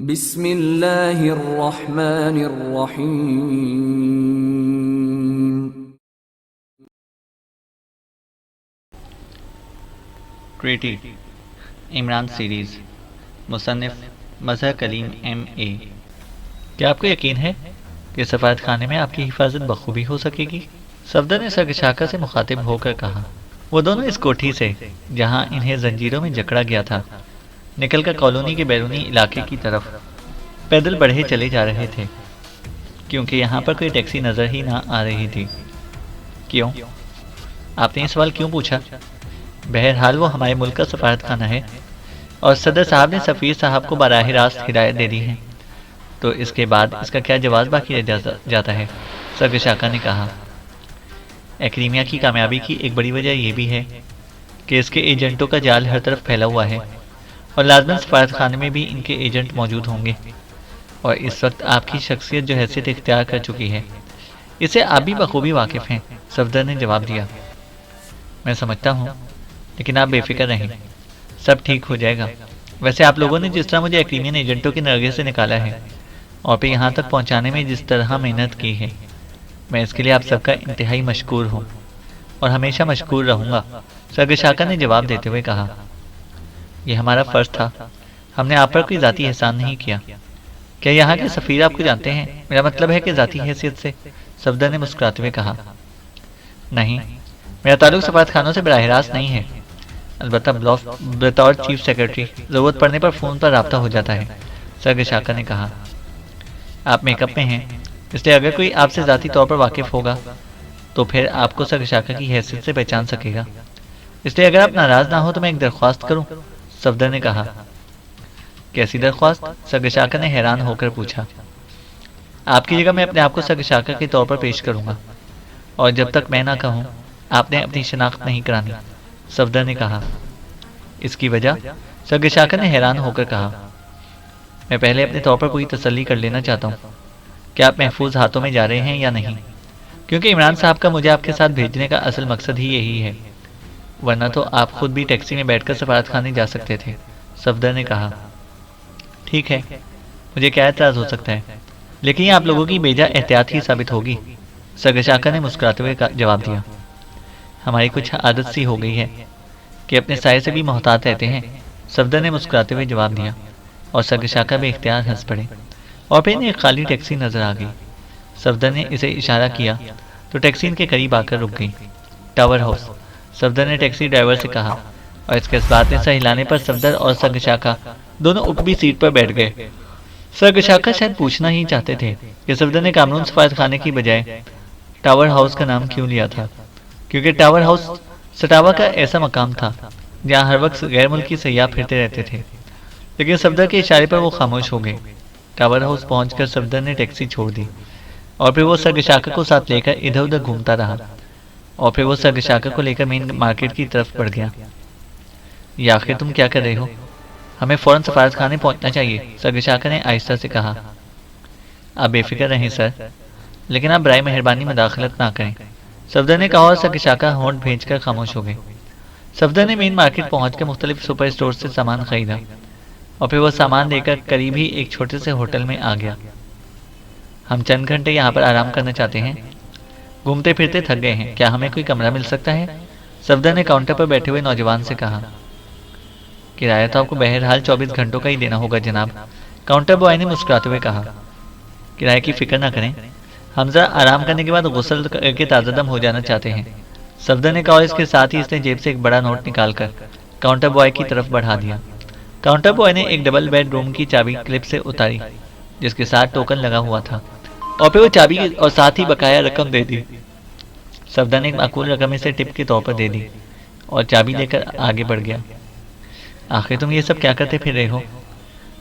बिस्मिल्लाहिर्रहमानिर्रहीम। Treaty Imran series मुसन्निफ़ Mazhar Kaleem MA। क्या आपको यकीन है कि सफ़ारत खाने में आपकी हिफाजत बखूबी हो सकेगी? सफदर ने सरगशाका से मुखातिब होकर कहा। वो दोनों इस कोठी से जहां इन्हें जंजीरों में जकड़ा गया था निकलकर कॉलोनी के बैरूनी इलाके की तरफ पैदल बढ़े चले जा रहे थे, क्योंकि यहाँ पर कोई टैक्सी नज़र ही ना आ रही थी। क्यों? आपने ये सवाल क्यों पूछा? बहरहाल वो हमारे मुल्क का सफारत खाना है और सदर साहब ने सफ़ीर साहब को बराह रास्त हिदायत दे दी है, तो इसके बाद इसका क्या जवाब बाकी रह जाता है? सरगशाका ने कहा। एक्रीमिया की कामयाबी की एक बड़ी वजह यह भी है कि इसके एजेंटों का जाल हर तरफ फैला हुआ है और लाजमन सफारत खाने में भी इनके एजेंट मौजूद होंगे, और इस वक्त आपकी शख्सियत जो हैसियत इख्तियार कर चुकी है इसे आप भी बखूबी वाकिफ़ हैं। सफदर ने जवाब दिया। मैं समझता हूँ, लेकिन आप बेफिक्र रहें, सब ठीक हो जाएगा। वैसे आप लोगों ने जिस तरह मुझे एक्रीमियन एजेंटों के नरगे से निकाला है और फिर यहाँ तक पहुँचाने में जिस तरह मेहनत की है, मैं इसके लिए आप सबका इंतहाई मशकूर हूँ और हमेशा मशकूर रहूँगा। सरगशाका ने जवाब देते हुए कहा। यह हमारा फ़र्ज़ था, हमने आप पर कोई ज़ाती एहसान नहीं किया। क्या यहाँ के सफ़ीर आपको जानते हैं? मेरा मतलब है कि ज़ाती हैसियत से। सफदर ने मुस्कुराते हुए कहा। नहीं, मेरा ताल्लुक सफारत खानों से बराह रास्त नहीं है, अलबत्ता बतौर चीफ सेक्रेटरी ज़रूरत पड़ने पर फ़ोन पर रब्ता हो जाता है। सरगशाका ने कहा। आप मेकअप में हैं, इसलिए अगर कोई आपसे ज़ाती तौर पर वाकिफ़ होगा तो फिर आपको सरगशाका की हैसियत से पहचान सकेगा। इसलिए अगर आप नाराज़ ना हो तो मैं एक दरख्वास्त करूं? सफदर ने कहा। कैसी दरख्वास्त? सरगशाका ने हैरान होकर पूछा। आपकी जगह मैं अपने आप को सरगशाका के तौर पर पेश करूंगा, और जब तक मैं ना कहूं आपने अपनी शनाख्त नहीं करानी। सफदर ने कहा। इसकी वजह? सरगशाका ने हैरान होकर कहा। मैं पहले अपने तौर पर पूरी तसल्ली कर लेना चाहता हूँ कि आप महफूज हाथों में जा रहे हैं या नहीं, क्योंकि इमरान साहब का मुझे आपके साथ भेजने का असल मकसद ही यही है, वरना तो आप खुद भी टैक्सी में बैठकर सफारत खाने जा सकते थे। सफदर ने कहा। ठीक है, मुझे क्या एतराज़ हो सकता है, लेकिन ये आप लोगों की बेजा एहतियात ही साबित होगी। सरगशाका ने मुस्कुराते हुए जवाब दिया। हमारी कुछ आदत सी हो गई है कि अपने साये से भी मोहतात रहते हैं। सफदर ने मुस्कुराते हुए जवाब दिया, और सरगशाका भी इख्तियार हंस पड़े, और फिर एक खाली टैक्सी नजर आ गई। सफदर ने इसे इशारा किया तो टैक्सी इनके करीब आकर रुक गई। टावर हाउस, सफदर ने टैक्सी ड्राइवर से कहा, और इसके बात में हिलाने पर सफदर और सरगशाका दोनों उकबी सीट पर बैठ गए। सरगशाका शायद पूछना ही चाहते थे कि सफदर ने कामरून सफारत खाने की बजाय टावर हाउस का नाम क्यों लिया था, क्योंकि टावर हाउस सटावा का ऐसा मकाम था जहाँ हर वक्त गैर मुल्की सयाह फिरते रहते थे, लेकिन सफदर के इशारे पर वो खामोश हो गए। टावर हाउस पहुंचकर सफदर ने टैक्सी छोड़ दी, और फिर वो सरगशाका को साथ लेकर इधर उधर घूमता रहा, और फिर वो सरगशाका को लेकर मेन मार्केट की तरफ बढ़ गया। ये आखिर तुम क्या कर रहे हो? हमें फ़ौरन सफारत खाने पहुंचना चाहिए, सरगशाका ने आहिस्ता से कहा। आप बेफिक्र रहें सर, लेकिन आप बराए मेहरबानी मदाखलत ना करें, सफदर ने कहा, और सरगशाका होंठ भेजकर खामोश हो गए। सफदर ने मेन मार्केट पहुंचकर मुख्तलिफ सुपर स्टोर से सामान खरीदा, और फिर वह सामान लेकर करीब ही एक छोटे से होटल में आ गया। हम चंद घंटे यहाँ पर आराम करना चाहते हैं, घूमते फिरते थक गए हैं, क्या हमें कोई कमरा मिल सकता है? सफदर ने काउंटर पर बैठे हुए नौजवान से कहा। किराया तो आपको बहरहाल 24 घंटों का ही देना होगा जनाब, काउंटर बॉय ने मुस्कुराते हुए कहा। किराए की फिक्र ना करें, हम जरा आराम करने के बाद गुस्ल करके ताज़ादम हो जाना चाहते हैं, सफदर ने कहा, और इसके साथ ही इसने जेब से एक बड़ा नोट निकालकर काउंटर बॉय की तरफ बढ़ा दिया। काउंटर बॉय ने एक डबल बेड रूम की चाबी क्लिप से उतारी जिसके साथ टोकन लगा हुआ था, और फिर वो चाबी और साथ ही बकाया रकम दे दी। सफदर ने एक माकूल रकम इसे टिप के तौर पर दे दी और चाबी लेकर आगे बढ़ गया। आखिर तुम ये सब क्या करते फिर रहे हो?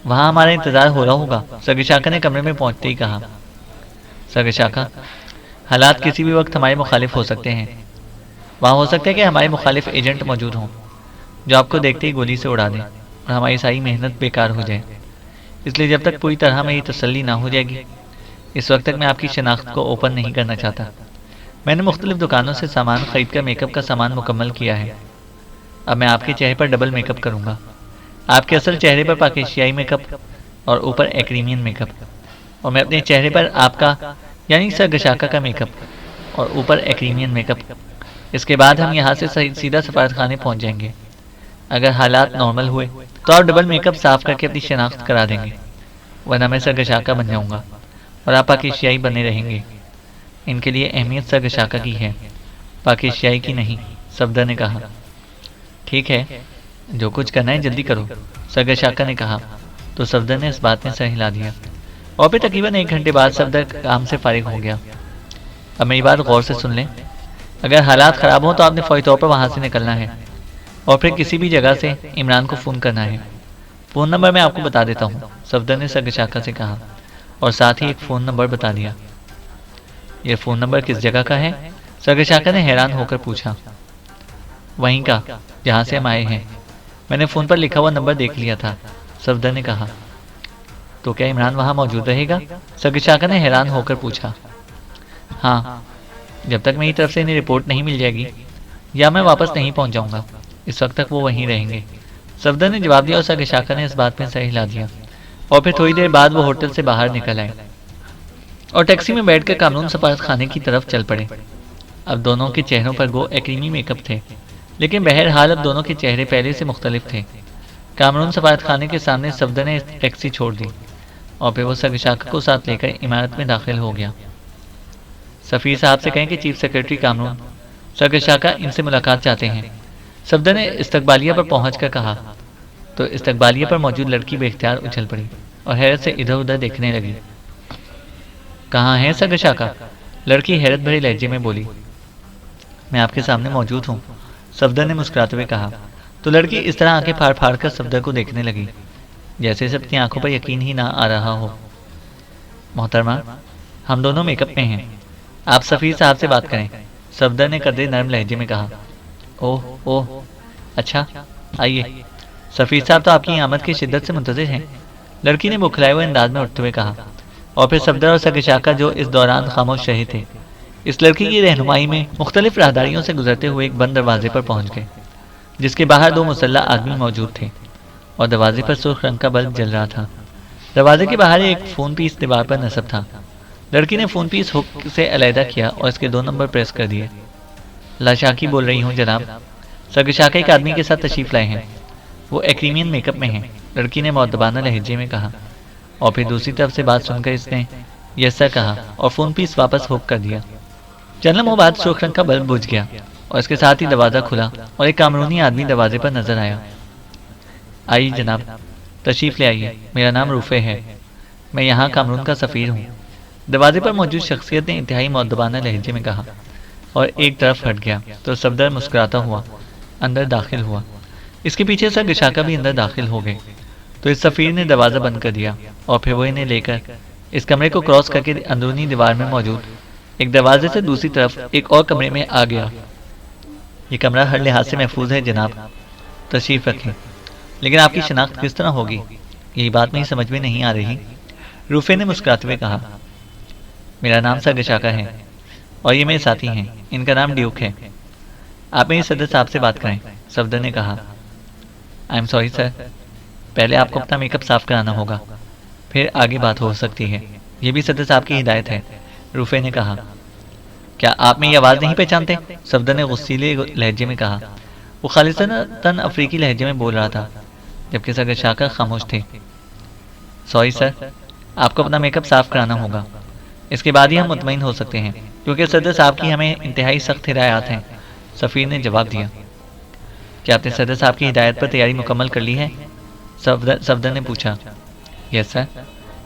वहाँ हमारा इंतजार हो रहा होगा, सरगशाका ने कमरे में पहुंचते ही कहा। सरगशाका, हालात किसी भी वक्त हमारे मुखालिफ हो सकते हैं। वहाँ हो सकता है कि हमारे मुखालिफ एजेंट मौजूद हों जो आपको देखते ही गोली से उड़ा दें और हमारी सारी मेहनत बेकार हो जाए। इसलिए जब तक पूरी तरह मेरी तसल्ली ना हो जाएगी, इस वक्त तक मैं आपकी शनाख्त को ओपन नहीं करना चाहता। मैंने मुख्तलिफ दुकानों से सामान खरीद कर मेकअप का सामान मुकम्मल किया है। अब मैं आपके चेहरे पर डबल मेकअप करूँगा। आपके असल चेहरे पर पाकिस्तानी मेकअप और ऊपर एक्रीमियन मेकअप, और मैं अपने चेहरे पर आपका यानी सरगशाका का मेकअप और ऊपर एक्रीमियन मेकअप। इसके बाद हम यहाँ से सीधा सफारतखाने पहुँच जाएंगे। अगर हालात नॉर्मल हुए तो आप डबल मेकअप साफ करके अपनी शनाख्त करा देंगे, वरना मैं सरगशाका बन जाऊँगा और आप पाकिस्तानी बने रहेंगे। इनके लिए अहमियत सरगशाका की है, पाकिस्तानी की नहीं, सफदर ने कहा। ठीक है, जो कुछ करना है जल्दी करो, सरगशाका ने कहा। तो सफदर ने इस बात में सर हिला दिया और फिर तकरीबन 1 घंटे बाद सफदर काम से फारिग हो गया। अब मेरी बात गौर से सुन लें। अगर हालात ख़राब हों तो आपने फौरी तौर पर वहाँ से निकलना है और फिर किसी भी जगह से इमरान को फ़ोन करना है। फ़ोन नंबर मैं आपको बता देता हूँ, सफदर ने सरगशाका से कहा और साथ ही एक फ़ोन नंबर बता दिया। यह फ़ोन नंबर किस जगह का है? सरगशाका ने हैरान होकर पूछा। वहीं का जहाँ से हम आए हैं, मैंने फ़ोन पर लिखा हुआ नंबर देख लिया था, सफदर ने कहा। तो क्या इमरान वहाँ मौजूद रहेगा? सरगशाका ने हैरान होकर पूछा। हाँ, जब तक मेरी तरफ से इन्हें रिपोर्ट नहीं मिल जाएगी या मैं वापस नहीं पहुँच जाऊँगा, इस वक्त तक वो वहीं रहेंगे, सफदर ने जवाब दिया और सरगशाका ने इस बात में सर हिला दिया। और फिर थोड़ी देर बाद वो होटल से बाहर निकल आए और टैक्सी में बैठकर कामरून सफारत खाने की तरफ चल पड़े। अब दोनों के चेहरों पर गो एक्रीमी मेकअप थे, लेकिन बहरहाल अब दोनों के चेहरे पहले से मुख्तलिफ थे। कामरून सफारत खाने के सामने सफदर ने टैक्सी छोड़ दी और फिर वो सरगशाका को साथ लेकर इमारत में दाखिल हो गया। सफ़ीर साहब से कहें कि चीफ सेक्रेटरी कामरून सरगशाका इनसे मुलाकात चाहते हैं, सफदर ने इस्तकबालिया पर पहुंचकर कहा। तो इस्तकबालिया पर मौजूद लड़की बेख्तियार उछल पड़ी और हैरत से इधर उधर देखने लगी। कहाँ है सरगशाका? लड़की हैरत भरे लहजे में बोली। मैं आपके सामने मौजूद हूँ, सफदर ने मुस्कुराते हुए कहा। तो लड़की इस तरह आंखें फाड़ फाड़ कर सफदर को देखने लगी जैसे से अपनी आंखों पर यकीन ही ना आ रहा हो। मोहतरमा, हम दोनों मेकअप में हैं, आप सफ़ीर साहब से बात करें, सफदर ने कदरे नरम लहजे में कहा। ओह ओह, अच्छा आइए, सफ़ीर साहब तो आपकी आमद की शिद्दत से मुंतज़िर हैं, लड़की ने बुखलाए हुए अंदाज में उठते हुए कहा। और फिर सफदर और सरगशाका जो इस दौरान खामोश रहे थे, इस लड़की की रहनुमाई में मुख्तलिफ राहदारियों से गुजरते हुए एक बंद दरवाजे पर पहुंच गए, जिसके बाहर 2 मुसल्लह आदमी मौजूद थे और दरवाजे पर सुर्ख रंग का बल्ब जल रहा था। दरवाजे के बाहर एक फ़ोन पीस दीवार पर नस्ब था। लड़की ने फ़ोन पीस हुक से अलहदा किया और इसके 2 नंबर प्रेस कर दिए। लाशाकी बोल रही हूँ जनाब, सरगशाका एक आदमी के साथ तशरीफ़ लाए हैं, वो एक्रीमियन मेकअप में हैं, लड़की ने मौदबाना लहजे में कहा। और फिर दूसरी तरफ से बात सुनकर इसने यस सर कहा और फ़ोन पीस वापस हुक कर दिया। चंद लम्हों बाद सुर्ख रंग का बल्ब बुझ गया और इसके साथ ही दरवाज़ा खुला और एक कामरूनी आदमी दरवाजे पर नजर आया। आइए जनाब, तशरीफ़ ले आइए, मेरा नाम रूफ़े है, मैं यहाँ कामरून का सफ़ीर हूँ, दरवाजे पर मौजूद शख्सियत ने इंतहाई मौदबाना लहजे में कहा और एक तरफ हट गया। तो सफदर मुस्कुराता हुआ अंदर दाखिल हुआ। इसके पीछे सरगशाका भी अंदर दाखिल हो गए। तो इस सफ़ीर ने दरवाज़ा बंद कर दिया और फिर वो इन्हें लेकर इस कमरे को क्रॉस करके अंदरूनी दीवार में मौजूद एक दरवाजे से दूसरी तरफ एक और कमरे में आ गया। ये कमरा हर लिहाज से महफूज है जनाब, तशरीफ़ रखें, लेकिन आपकी शनाख्त किस तरह होगी, यही बात मेरी समझ में नहीं आ रही, रूफ़े ने मुस्कुराते हुए कहा। मेरा नाम सरगशाका है और ये मेरे साथी हैं, इनका नाम ड्यूक है, आप मेरी सदर साहब से बात करें, सफदर ने कहा। आई एम सॉरी सर, पहले आपको अपना मेकअप साफ कराना होगा, फिर आगे बात हो सकती है, ये भी सदर साहब की हिदायत है, रूफ़े ने कहा। क्या आप मेरी आवाज़ नहीं पहचानते? सफदर ने गुस्सीले लहजे में कहा। वो खालिसन अफ्रीकी लहजे में बोल रहा था, जबकि सरगशाका खामोश थे। सॉरी सर, आपको अपना मेकअप साफ कराना होगा, इसके बाद ही हम मुतमईन हो सकते हैं, क्योंकि सदर साहब की हमें इंतहाई सख्त हिदायत हैं, सफ़ीर ने जवाब दिया। क्या आपने सदर साहब की हिदायत पर तैयारी मुकम्मल कर ली है? सफदर ने पूछा। यस सर,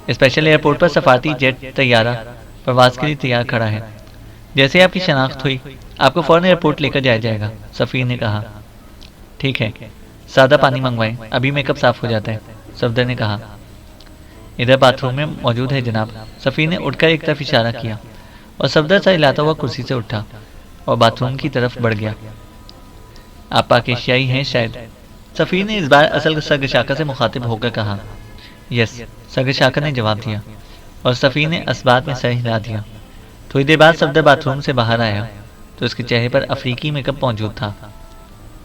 स्पेशल एयरपोर्ट पर सफारती जेट तैयारा प्रवास के लिए तैयार खड़ा है, जैसे आपकी शनाख्त हुई आपको फ़ौरन एयरपोर्ट लेकर जाया जाएगा, सफ़ीर ने कहा। ठीक है, सादा पानी मंगवाएं, अभी मेकअप साफ हो जाता है, सफदर ने कहा। इधर बाथरूम में मौजूद है जनाब, सफ़ीर ने उठकर एक तरफ इशारा किया और सफदर सा हिलाता हुआ कुर्सी से उठा और बाथरूम की तरफ बढ़ गया। आप पाकिस्तानी हैं शायद, सफ़ीर ने इस बार असल सरगशाका से मुखातिब होकर कहा। यस, सरगशाका ने जवाब दिया और सफ़ीर ने इस बात में सर हिला दिया। थोड़ी देर बाद सफदर बाथरूम से बाहर आया तो उसके चेहरे पर अफ्रीकी मेकअप मौजूद था।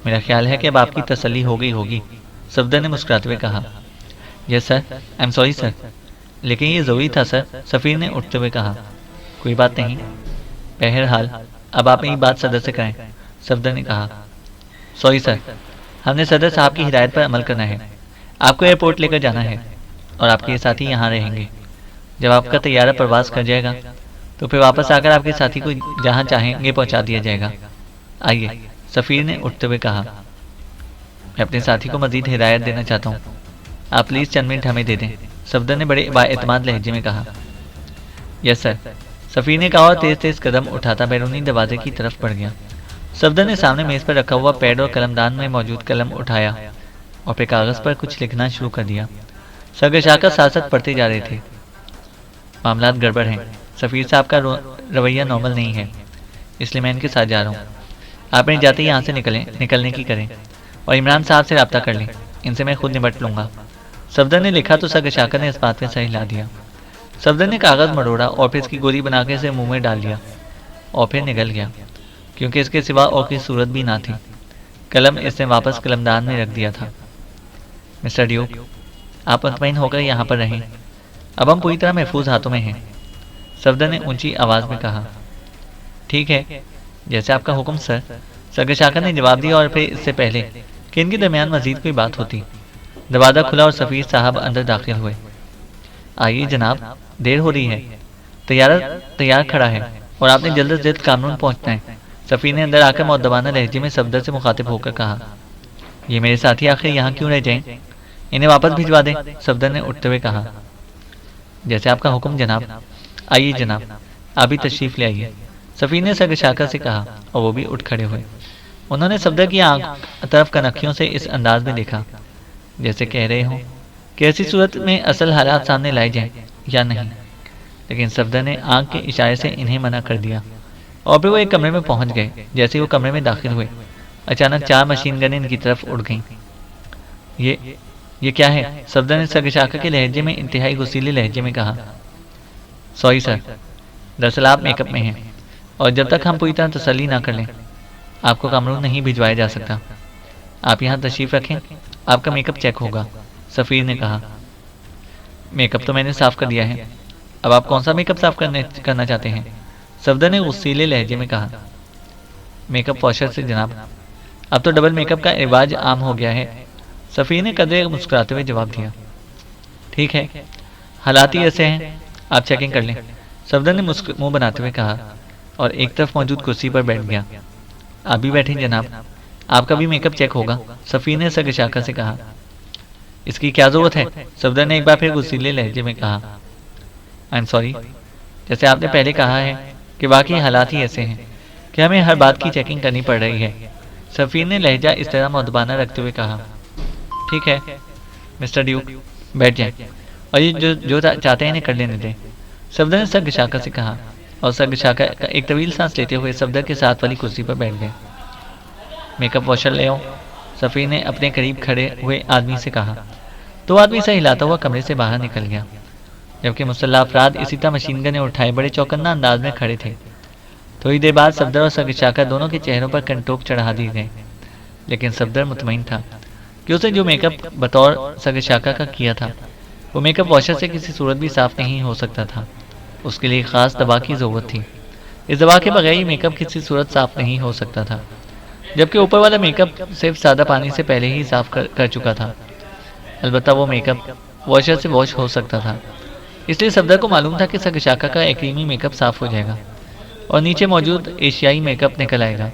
मेरा ख्याल है कि अब आपकी तसल्ली हो गई होगी, सफदर ने मुस्कुराते हुए कहा। Yes sir, I am sorry sir, लेकिन ये ज़रूरी था सर, सफ़ीर ने उठते हुए कहा। कोई बात नहीं, बहरहाल अब आप एक बात सदर से करें, सफदर ने कहा। सॉरी सर, हमने सदर साहब की हिदायत पर अमल करना है। आपको एयरपोर्ट लेकर जाना है और आपके साथी यहाँ रहेंगे। जब आपका तैयारा प्रवास कर जाएगा तो फिर वापस आकर आपके साथी को जहाँ चाहेंगे पहुँचा दिया जाएगा। आइए, सफ़ीर ने उठते हुए कहा। मैं अपने साथी को मज़ीद हिदायत देना चाहता हूँ, आप प्लीज़ चंद मिनट हमें दे दें, सफदर ने बड़े बाएतमाद लहजे में कहा। यस सर, सफ़ीर ने कहा और तेज़ तेज़ कदम उठाता बैरूनी दरवाजे की तरफ बढ़ गया। सफदर ने सामने मेज़ पर रखा हुआ पैड और कलमदान में मौजूद कलम उठाया और फिर कागज़ पर कुछ लिखना शुरू कर दिया। सरगशाकर साथ साथ पढ़ते जा रहे थे। मामलात गड़बड़ हैं, सफ़ीर साहब का रवैया नॉर्मल नहीं है, इसलिए मैं इनके साथ जा रहा हूँ। आप मेरे जाते ही यहाँ से निकलने की करें और इमरान साहब से रब्ता कर लें, इनसे मैं खुद निपट लूँगा। सफदर ने लिखा तो सरगशाकर ने इस बात में सही ला दिया। सफदर ने कागज़ मरोड़ा और फिर इसकी गोली बना के इसे मुँह में डाल लिया और फिर निकल गया, क्योंकि इसके सिवा और कोई सूरत भी ना थी। कलम इसने वापस कलमदान में रख दिया था। मिस्टर ड्यूक, आप मुतमईन होकर यहाँ पर रहें, अब हम पूरी तरह महफूज हाथों में हैं, सफदर ने ऊंची आवाज़ में कहा। ठीक है, जैसे आपका हुक्म सर, सरगशाकर ने जवाब दिया और फिर इससे पहले कि इनके दरमियान मजीद कोई बात होती, दरवाज़ा खुला और सफ़ीर साहब अंदर दाखिल हुए। आइए जनाब, देर हो रही है, तैयार खड़ा है और आपने जल्द से जल्द कानून पहुँचना है, सफ़ीर ने अंदर आकर मौदबाना लहजे में सफदर से मुखातिब होकर कहा। ये मेरे साथी आखिर यहाँ क्यों रह जाएं? इन्हें वापस भिजवा दें, सफदर ने उठते हुए कहा। जैसे आपका हुक्म जनाब। आइए जनाब, आप भी तशरीफ़ ले आइए, सफ़ीर ने सरगशाकर से कहा और वो भी उठ खड़े हुए। उन्होंने सफदर की आंख तरफ कनखियों से इस अंदाज में देखा जैसे कह रहे हों कि ऐसी सूरत में असल हालात सामने लाए जाएं या नहीं, लेकिन सफदर ने आंख के इशारे से इन्हें मना कर दिया और फिर वो एक कमरे में पहुंच गए। जैसे वो कमरे में दाखिल हुए, अचानक 4 मशीन गन इनकी तरफ उड़ गईं। ये क्या है? सफदर ने सरगशाकर के लहजे में इंतहाई गुस्सीले लहजे में कहा। सॉरी सर, दरअसल आप मेकअप में हैं और जब तक हम पूरी तरह तसल्ली ना कर लें आपको कामरून नहीं भिजवाया जा सकता। आप यहाँ तशरीफ़ रखें, आपका मेकअप चेक होगा, सफ़ीर ने कहा। मेकअप तो मैंने साफ़ कर दिया है, अब आप कौन सा मेकअप साफ़ करना चाहते हैं? सफदर ने गुस्सीले लहजे में कहा। मेकअप वॉशर से जनाब, अब तो डबल मेकअप का रिवाज आम हो गया है, सफ़ीर ने कदरे मुस्कुराते हुए जवाब दिया। ठीक है, हालात ही ऐसे हैं, आप चेकिंग कर लें, सफदर ने मुंह बनाते हुए कहा और एक तरफ मौजूद कुर्सी पर बैठ गया। आप भी बैठें जनाब, आपका भी मेकअप चेक होगा, सफ़ीर ने सरगशाकर से कहा। इसकी क्या ज़रूरत है? सफदर ने एक बार फिर गुस्सीले लहजे में कहा। आई एम सॉरी, जैसे आपने पहले कहा है कि वाकई हालात ही ऐसे हैं कि हमें हर बात की चेकिंग करनी पड़ रही है, सफ़ीर ने लहजा इस तरह मुदबाना रखते हुए कहा। ठीक है मिस्टर ड्यूक, बैठ जाएं और ये जो चाहते हैं इन्हें कर लेने दें, सफदर ने सरगशाकर से कहा और सरगशाकर एक तवील सांस लेते हुए सफदर के साथ वाली कुर्सी पर बैठ गए। मेकअप वॉशर ले आओ, सफ़ीर ने अपने करीब खड़े हुए आदमी से कहा। तो आदमी से हिलाता हुआ कमरे से बाहर निकल गया, जबकि मुसल्लह अफराद इसी तरह मशीन गनें उठाए बड़े चौकन्ना अंदाज में खड़े थे। थोड़ी देर बाद सफदर और सरगशाकर दोनों के चेहरों पर कंटोक चढ़ा दिए गए, लेकिन सफदर मुतमईन था कि उसने जो मेकअप बतौर सरगशाकर का किया था वो मेकअप वॉशर से किसी सूरत भी साफ नहीं हो सकता था। उसके लिए ख़ास दवा की ज़रूरत थी। इस दवा के बगैर ही मेकअप किसी सूरत साफ नहीं हो सकता था, जबकि ऊपर वाला मेकअप सिर्फ सादा पानी से पहले ही साफ कर चुका था। अलबत्ता वो मेकअप वॉशर से वॉश हो सकता था, इसलिए सफदर को मालूम था कि सरगशाकर का एक्रीमी मेकअप साफ हो जाएगा और नीचे मौजूद एशियाई मेकअप निकल आएगा,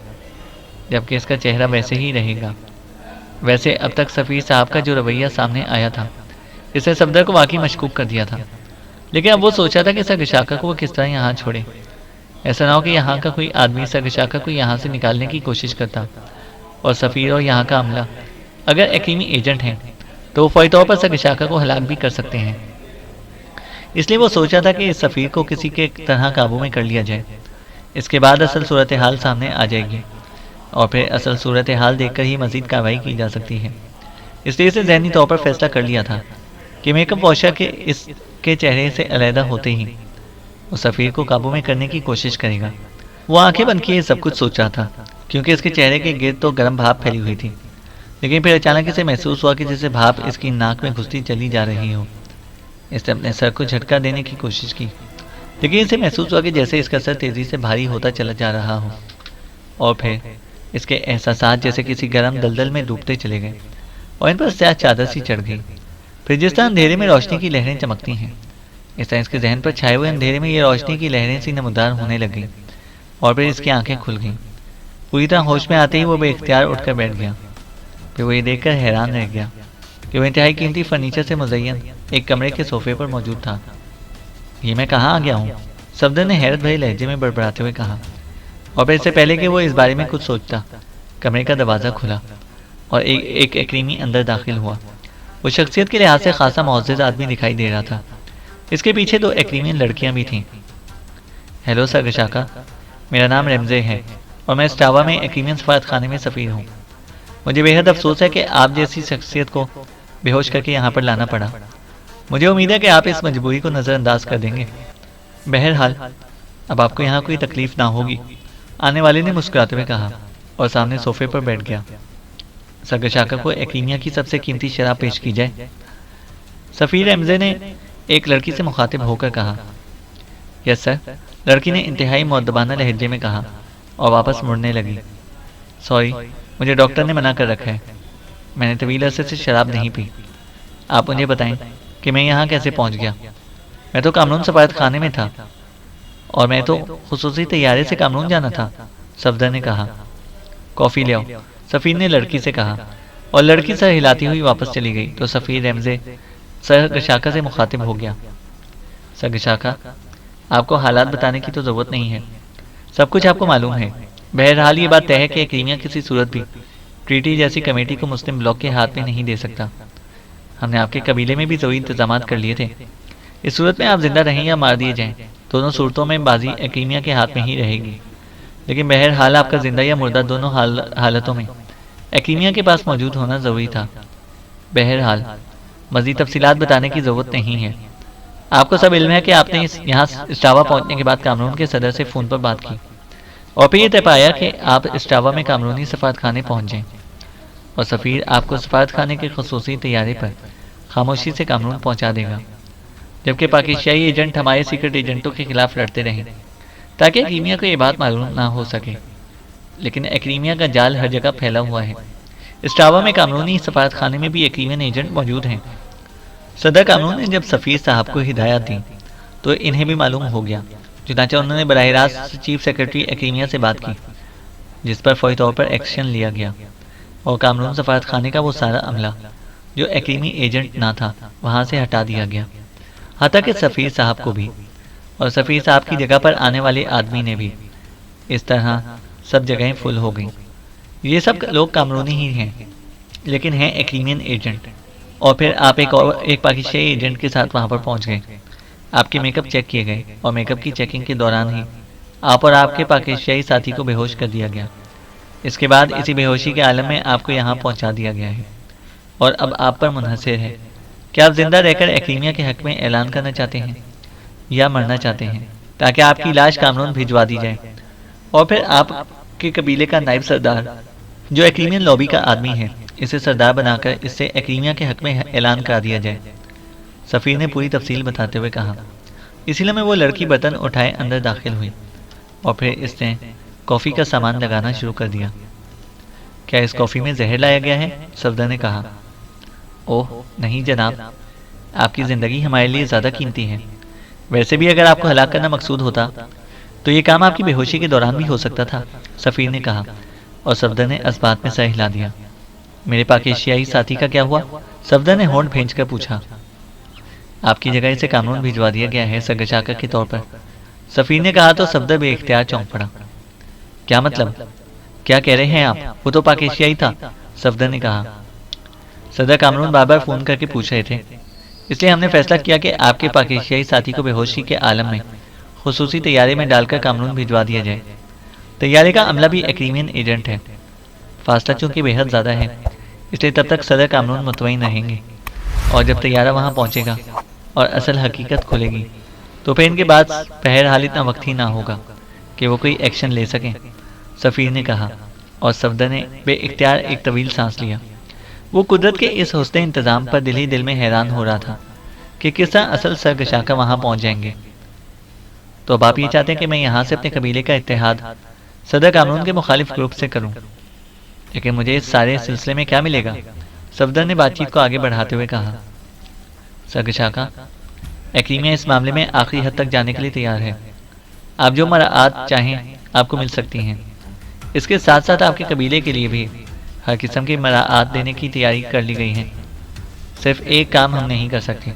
जबकि इसका चेहरा वैसे ही रहेगा। वैसे अब तक सफ़ीर साहब का जो रवैया सामने आया था इसने सफदर को वाकई मशकूक कर दिया था, लेकिन अब वो सोचा था कि सरगशाकर को वो किस तरह यहाँ छोड़े। ऐसा ना हो कि यहाँ का कोई आदमी सरगशाकर को यहाँ से निकालने की कोशिश करता और सफ़ीर और यहाँ का अमला अगर एक्रीमी एजेंट हैं तो वो फौरी तौर पर सरगशाकर को हलाक भी कर सकते हैं। इसलिए वो सोचा था कि इस सफ़ीर को किसी के तरह काबू में कर लिया जाए, इसके बाद असल सूरत हाल सामने आ जाएगी और फिर असल सूरत हाल देखकर ही मज़ीद कार्रवाई की जा सकती है। इसलिए इसे ज़हनी तौर पर फैसला कर लिया था कि मेकअप वॉशर के इसके चेहरे से अलहदा होते ही वो सफ़ीर को काबू में करने की कोशिश करेगा। वो आंखें बंद किए सब कुछ सोच रहा था, क्योंकि इसके चेहरे के गिर्द तो गर्म भाप फैली हुई थी। लेकिन फिर अचानक इसे महसूस हुआ कि जैसे भाप इसकी नाक में घुसती चली जा रही हो। इसने अपने सर को झटका देने की कोशिश की, लेकिन इसे महसूस हुआ कि जैसे इसका सर तेजी से भारी होता चला जा रहा हो, और फिर इसके एहसासात जैसे किसी गर्म दलदल में डूबते चले गए और इन पर स्याह चादर सी चढ़ गई। फिर जिस तरह अंधेरे में रोशनी की लहरें चमकती हैं, इस तरह इसके जहन पर छाए हुए अंधेरे में ये रोशनी की लहरें सी नमूदार होने लगी और फिर इसकी आंखें खुल गईं। पूरी तरह होश में आते ही वो बेइख्तियार उठकर बैठ गया। फिर वो ये देखकर हैरान रह गया कि वो इंतहाई कीमती फर्नीचर से मुज़य्यन एक कमरे के सोफे पर मौजूद था। ये मैं कहाँ आ गया हूँ? सफदर ने हैरत भरे लहजे में बड़बड़ाते हुए कहा। और फिर इससे पहले कि वो इस बारे में कुछ सोचता, कमरे का दरवाज़ा खुला और एक एक्रीमी अंदर दाखिल हुआ। वो शख्सियत के लिहाज से खासा मुअज़्ज़ज़ आदमी दिखाई दे रहा था। इसके पीछे 2 एक्रीमियन लड़कियां भी थीं। हेलो सरगशाका, मेरा नाम रमज़े है और मैं स्टावा में एक्रीमियन सफारत खाने में सफ़ीर हूँ। मुझे बेहद अफसोस है कि आप जैसी शख्सियत को बेहोश करके यहाँ पर लाना पड़ा। मुझे उम्मीद है कि आप इस मजबूरी को नज़रअंदाज कर देंगे। बहरहाल अब आपको यहाँ कोई तकलीफ ना होगी, आने वाले ने मुस्कुराते हुए कहा और सामने सोफे पर बैठ गया। सरगशाका को एक्रीमिया की सबसे कीमती शराब पेश की जाए। सफ़ीर एमजे ने एक लड़की से मुखातिब होकर कहा। यस सर, लड़की ने इंतहाई मुअद्दबाना लहजे में कहा और वापस मुड़ने लगी। सॉरी, मुझे डॉक्टर ने मना कर रखा है। मैंने तवील अरसे से शराब नहीं पी। आप मुझे बताएं कि मैं यहाँ कैसे पहुँच गया? मैं तो कामरून सफारत खाने में था और मैं तो खुसूसी तैयारे से कामरून जाना था, सफदर ने कहा। कॉफ़ी ले आओ, सफ़ीर ने लड़की से कहा और लड़की सर हिलाती हुई वापस चली गई तो सफ़ीर रमज़े सरगशाका से मुखातिब हो गया। सरगशाका, आपको हालात बताने की तो ज़रूरत नहीं है, सब कुछ आपको मालूम है। बहरहाल ये बात तय है कि क्रीमिया किसी सूरत भी ट्रीटी जैसी कमेटी को मुस्लिम ब्लॉक के हाथ में नहीं दे सकता। हमने आपके कबीले में भी ज़रूरी इंतजाम कर लिए थे। इस सूरत में आप जिंदा रहें या मार दिए जाएं, दोनों सूरतों में बाजी क्रीमिया के हाथ में ही रहेगी। लेकिन बहरहाल आपका जिंदा या मुर्दा दोनों हालतों में क्रीमिया के पास मौजूद होना ज़रूरी था। बहरहाल मज़ीद तफसीलात बताने की ज़रूरत नहीं है। आपको सब इल्म है कि आपने यहाँ स्टावा पहुँचने के बाद कामरून के सदर से फ़ोन पर बात की और फिर यह तय पाया कि आप स्टावा में कामरूनी सफारत खाने पहुँच जाएँ और सफ़ीर आपको सफारत खाने के खसूसी तैयारे पर खामोशी से कामरून पहुँचा देगा, जबकि पाकिस्तानी एजेंट हमारे सीक्रेट एजेंटों के खिलाफ लड़ते रहें ताकि क्रीमिया को ये बात मालूम ना हो सके। लेकिन क्रीमिया का जाल हर जगह फैला हुआ है। स्टावा में कामरूनी सफारत खाने में भी क्रीमियन एजेंट मौजूद हैं। सदर कामरून ने जब सफ़ीर साहब को हिदायत दी तो इन्हें भी मालूम हो गया, चुनांचे उन्होंने बराह रास्त चीफ सेक्रेटरी क्रीमिया से बात की, जिस पर फौरी तौर पर एक्शन लिया गया और कामरून सफारत खाने का वो सारा अमला जो क्रीमी एजेंट ना था वहाँ से हटा दिया गया। हत्ता कि सफ़ीर साहब को भी, और सफ़ीर साहब की जगह पर आने वाले आदमी ने भी। इस तरह सब जगहें फुल हो गईं। ये सब लोग कामरूनी ही हैं, लेकिन हैं क्रीमियन एजेंट। और फिर आप एक पाकिस्तानी एजेंट के साथ वहाँ पर पहुँच गए। आपके मेकअप चेक किए गए और मेकअप की चेकिंग के दौरान ही आप और आपके पाकिस्तानी साथी को बेहोश कर दिया गया। इसके बाद इसी बेहोशी के आलम में आपको यहाँ पहुँचा दिया गया है और अब आप पर मुनहसर है कि आप जिंदा रहकर क्रीमिया के हक़ में ऐलान करना चाहते हैं या मरना चाहते हैं, ताकि आपकी लाश कामरून भिजवा दी जाए और फिर आपके कबीले का नायब सरदार जो क्रीमियन लॉबी का आदमी है इसे सरदार बनाकर इससे क्रीमिया के हक़ में ऐलान करा दिया जाए। सफ़ीर ने पूरी तफसील बताते हुए कहा। इसीलिए में वो लड़की बर्तन उठाए अंदर दाखिल हुई और फिर इसने कॉफ़ी का सामान लगाना शुरू कर दिया। क्या इस कॉफ़ी में जहर लाया गया है? सफदर ने कहा। ओह नहीं जनाब, आपकी ज़िंदगी हमारे लिए ज़्यादा कीमती है। वैसे भी अगर आपको हलाक करना मकसूद होता तो ये काम आपकी बेहोशी के दौरान भी हो सकता था, सफ़ीर ने कहा और सफदर ने इस बात में सर हिला दिया। मेरे पाकिस्तानी साथी का क्या हुआ? सफदर ने होंठ भींच कर पूछा। आपकी जगह इसे कामरून भिजवा दिया गया है सरगशाका के तौर पर, सफ़ीर ने कहा तो सफदर बेइख्तियार चौंक पड़ा। क्या मतलब? क्या कह रहे हैं आप? वो तो पाकिस्तानी था, सफदर ने कहा। सदर कामरून बार बार फ़ोन करके पूछ रहे थे, इसलिए हमने फैसला किया कि आपके पाकिस्तानी साथी को बेहोशी के आलम में खुसूसी तैयारे में डालकर कामरून भिजवा दिया जाए। तैयारे का अमला भी क्रीमियन एजेंट है। फासला चूँकि बेहद ज़्यादा है, इसलिए तब तक सदर कामरून मुतमईन रहेंगे और जब तैयारा वहाँ पहुँचेगा और असल हकीकत खुलेगी तो फिर इनके बाद बहरहाल इतना वक्त ही ना होगा कि वो कोई एक्शन ले सकें, सफ़ीर ने कहा और सफदर ने बेइख्तियार एक तवील सांस लिया वो कुदरत के इस हुस्ने इंतजाम पर दिल ही दिल में हैरान हो रहा था कि किस तरह असल सरगशाका वहां पहुंच जाएंगे। तो अब आप ये चाहते हैं कि मैं यहाँ से अपने कबीले का इत्तेहाद सदर कानून के मुखालिफ ग्रुप से करूं, लेकिन मुझे इस सारे सिलसिले में क्या मिलेगा? सफदर ने बातचीत को आगे बढ़ाते हुए कहा। सरगशाका, एक्रीमिया इस मामले में आखिरी हद तक जाने के लिए तैयार है। आप जो मराआत चाहें आपको मिल सकती हैं। इसके साथ साथ आपके कबीले के लिए भी हर किस्म की मराआत देने की तैयारी कर ली गई है। सिर्फ एक काम हम नहीं कर सकते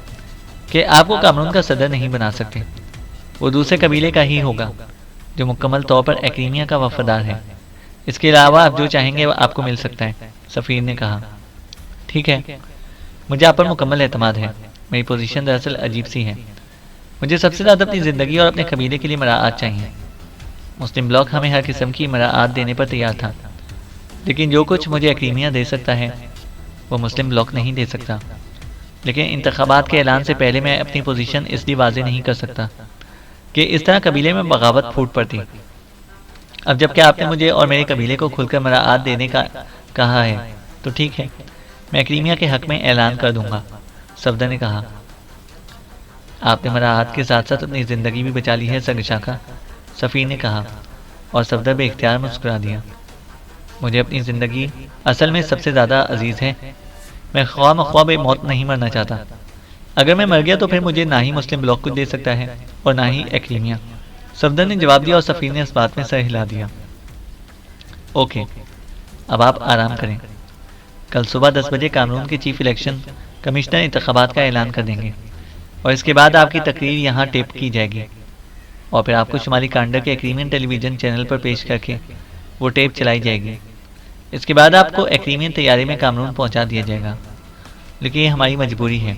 कि आपको कानून का सदर नहीं बना सकते। वो दूसरे कबीले का ही होगा जो मुकम्मल तौर पर एक्रीमिया का वफादार है। इसके अलावा आप जो चाहेंगे वह आपको मिल सकता है, सफ़ीर ने कहा। ठीक है, मुझे आप पर मुकम्मल एतमाद है। मेरी पोजीशन दरअसल अजीब सी है। मुझे सबसे ज़्यादा अपनी ज़िंदगी और अपने कबीले के लिए मराआत चाहिए। मुस्लिम ब्लॉक हमें हर किस्म की मराआत देने पर तैयार था, लेकिन जो कुछ मुझे एक्रीमिया दे सकता है वो मुस्लिम ब्लॉक नहीं दे सकता। लेकिन इंतखाबात के ऐलान से पहले मैं अपनी पोजीशन इसलिए वाजे नहीं कर सकता कि इस तरह कबीले में बगावत फूट पड़ती। अब जबकि आपने मुझे और मेरे कबीले को खुलकर मराआत देने का कहा है तो ठीक है, मैं एक्रीमिया के हक में ऐलान कर दूंगा, सफदर ने कहा। आपने मराआत के साथ साथ अपनी ज़िंदगी भी बचा ली है सरगशाका, सफ़ीर ने कहा, और सफदर बेख्तियार मुस्कुरा दिया। मुझे अपनी ज़िंदगी असल में सबसे ज़्यादा अजीज़ है। मैं ख्वाब मौत नहीं मरना चाहता। अगर मैं मर गया तो फिर मुझे ना ही मुस्लिम ब्लॉक कुछ दे सकता है और ना ही एक्रीमिया, सफदर ने जवाब दिया, और सफ़ीर ने इस बात में सर हिला दिया। ओके, अब आप आराम करें। कल सुबह 10 बजे कानून के चीफ इलेक्शन कमिश्नर इंतखाबात का ऐलान कर देंगे, और इसके बाद आपकी तकरीर यहाँ टेप की जाएगी और फिर आपको शुमाली कांडा के एक्रीमियन टेलीविज़न चैनल पर पेश करके वो टेप चलाई जाएगी। इसके बाद आपको एक्रीमियन तैयारी में कानून पहुँचा दिया जाएगा। लेकिन ये हमारी मजबूरी है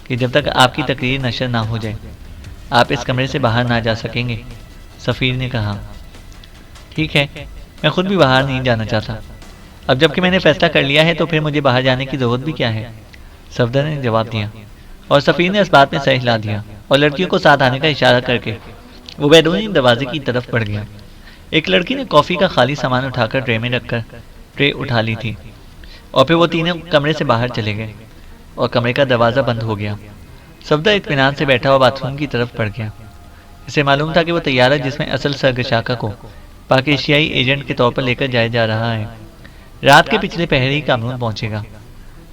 कि जब तक आपकी तकरीर नशर ना हो जाए आप इस कमरे से बाहर ना जा सकेंगे, सफ़ीर ने कहा। ठीक है, मैं खुद भी बाहर नहीं जाना चाहता। अब जबकि मैंने फैसला कर लिया है तो फिर मुझे बाहर जाने की ज़रूरत भी क्या है, सफदर ने जवाब दिया, और सफ़ीर ने इस बात में सर हिला दिया और लड़कियों को साथ आने का इशारा करके वो बैरूनी दरवाजे की तरफ बढ़ गया। एक लड़की ने कॉफ़ी का खाली सामान उठाकर ट्रे में रखकर ट्रे उठा ली थी, और फिर वो तीनों कमरे से बाहर चले गए और कमरे का दरवाज़ा बंद हो गया। सफदर इत्मीनान से बैठा हुआ बाथरूम की तरफ बढ़ गया। इसे मालूम था कि वो तैयारा जिसमें असल सरगशाका को पाकिस्तानी एजेंट के तौर पर लेकर जाया जा रहा है रात के पिछले पहर ही कानून पहुंचेगा,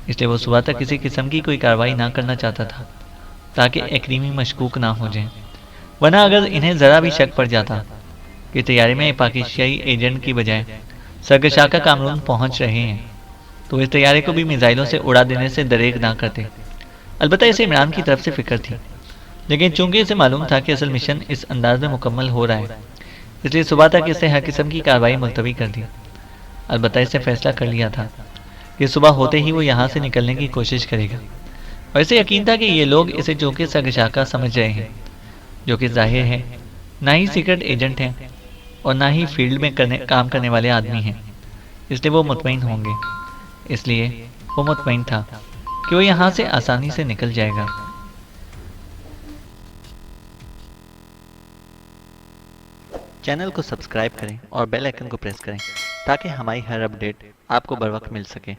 इसलिए वो सुबह तक किसी किस्म की कोई कार्रवाई ना करना चाहता था ताकि एक्रीमी मशकूक ना हो जाए। वरना अगर इन्हें ज़रा भी शक पड़ जाता कि तैयारी में पाकिस्तानी एजेंट की बजाय सरगशाका कानून पहुंच रहे हैं तो इस तैयारे को भी मिसाइलों से उड़ा देने से दरेग ना करते। अलबत्ता इसे इमरान की तरफ से फिक्र थी, लेकिन चूंकि इसे मालूम था कि असल मिशन इस अंदाज में मुकम्मल हो रहा है, इसलिए सुबह तक इसे हर किस्म की कार्रवाई मुलतवी कर दी। अलबत्ता इसे फैसला कर लिया था कि सुबह होते ही वो यहाँ से निकलने की कोशिश करेगा, और इसे यकीन था कि ये लोग इसे चूंकि सरगशाका समझ रहे हैं, जो कि जाहिर है ना ही सीक्रेट एजेंट हैं और ना ही फील्ड में काम करने वाले आदमी हैं, इसलिए वो मुतमईन होंगे। इसलिए वो मुतमईन था कि वो यहाँ से आसानी से निकल जाएगा। चैनल को सब्सक्राइब करें और बेल आइकन को प्रेस करें ताकि हमारी हर अपडेट आपको बर वक्त मिल सके।